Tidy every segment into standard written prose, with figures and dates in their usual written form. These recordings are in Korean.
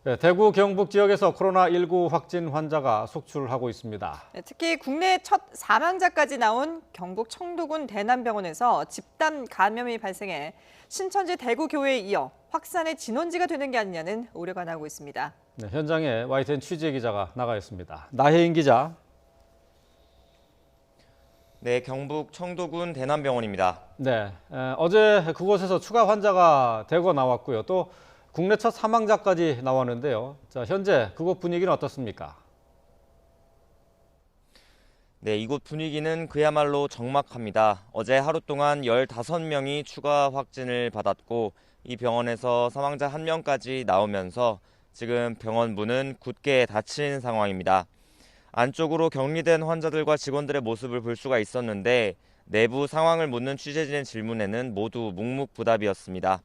네, 대구 경북 지역에서 코로나19 확진 환자가 속출하고 있습니다. 네, 특히 국내 첫 사망자까지 나온 경북 청도군 대남병원에서 집단 감염이 발생해 신천지 대구교회에 이어 확산의 진원지가 되는 게 아니냐는 우려가 나오고 있습니다. 네, 현장에 YTN 취재 기자가 나가 있습니다. 나혜인 기자. 네, 경북 청도군 대남병원입니다. 네, 어제 그곳에서 추가 환자가 대거 나왔고요. 또 국내 첫 사망자까지 나왔는데요. 자, 현재 그곳 분위기는 어떻습니까? 네, 이곳 분위기는 그야말로 적막합니다. 어제 하루 동안 15명이 추가 확진을 받았고 이 병원에서 사망자 1명까지 나오면서 지금 병원 문은 굳게 닫힌 상황입니다. 안쪽으로 격리된 환자들과 직원들의 모습을 볼 수가 있었는데 내부 상황을 묻는 취재진의 질문에는 모두 묵묵부답이었습니다.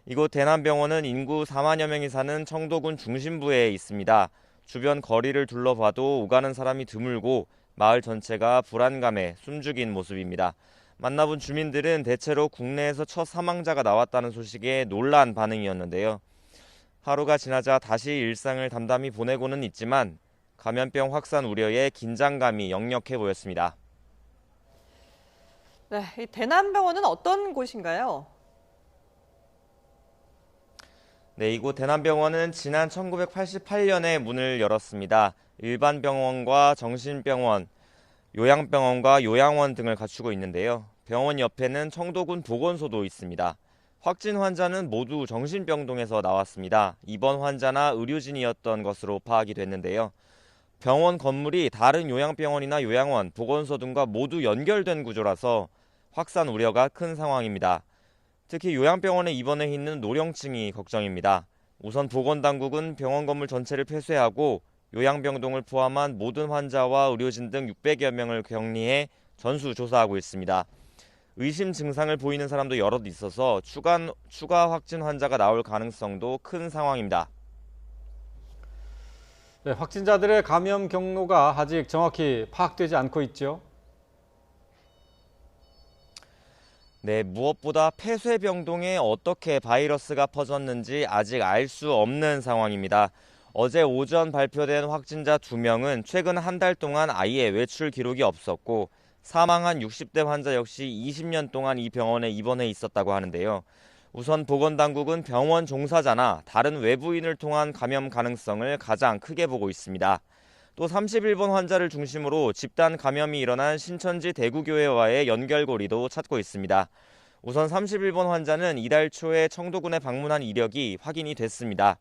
이곳 대남병원은 인구 4만여 명이 사는 청도군 중심부에 있습니다. 주변 거리를 둘러봐도 오가는 사람이 드물고 마을 전체가 불안감에 숨죽인 모습입니다. 만나본 주민들은 대체로 국내에서 첫 사망자가 나왔다는 소식에 놀란 반응이었는데요. 하루가 지나자 다시 일상을 담담히 보내고는 있지만 감염병 확산 우려에 긴장감이 역력해 보였습니다. 네, 이 대남병원은 어떤 곳인가요? 네, 이곳 대남병원은 지난 1988년에 문을 열었습니다. 일반 병원과 정신병원, 요양병원과 요양원 등을 갖추고 있는데요. 병원 옆에는 청도군 보건소도 있습니다. 확진 환자는 모두 정신병동에서 나왔습니다. 입원 환자나 의료진이었던 것으로 파악이 됐는데요. 병원 건물이 다른 요양병원이나 요양원, 보건소 등과 모두 연결된 구조라서 확산 우려가 큰 상황입니다. 특히 요양병원에 입원해 있는 노령층이 걱정입니다. 우선 보건당국은 병원 건물 전체를 폐쇄하고 요양병동을 포함한 모든 환자와 의료진 등 600여 명을 격리해 전수조사하고 있습니다. 의심 증상을 보이는 사람도 여럿 있어서 추가 확진 환자가 나올 가능성도 큰 상황입니다. 네, 확진자들의 감염 경로가 아직 정확히 파악되지 않고 있죠. 네, 무엇보다 폐쇄병동에 어떻게 바이러스가 퍼졌는지 아직 알 수 없는 상황입니다. 어제 오전 발표된 확진자 2명은 최근 한 달 동안 아예 외출 기록이 없었고 사망한 60대 환자 역시 20년 동안 이 병원에 입원해 있었다고 하는데요. 우선 보건당국은 병원 종사자나 다른 외부인을 통한 감염 가능성을 가장 크게 보고 있습니다. 또 31번 환자를 중심으로 집단 감염이 일어난 신천지 대구교회와의 연결고리도 찾고 있습니다. 우선 31번 환자는 이달 초에 청도군에 방문한 이력이 확인이 됐습니다.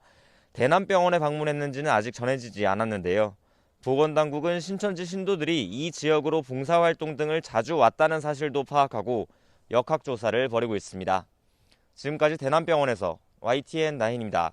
대남병원에 방문했는지는 아직 전해지지 않았는데요. 보건당국은 신천지 신도들이 이 지역으로 봉사활동 등을 자주 왔다는 사실도 파악하고 역학조사를 벌이고 있습니다. 지금까지 대남병원에서 YTN 나인입니다.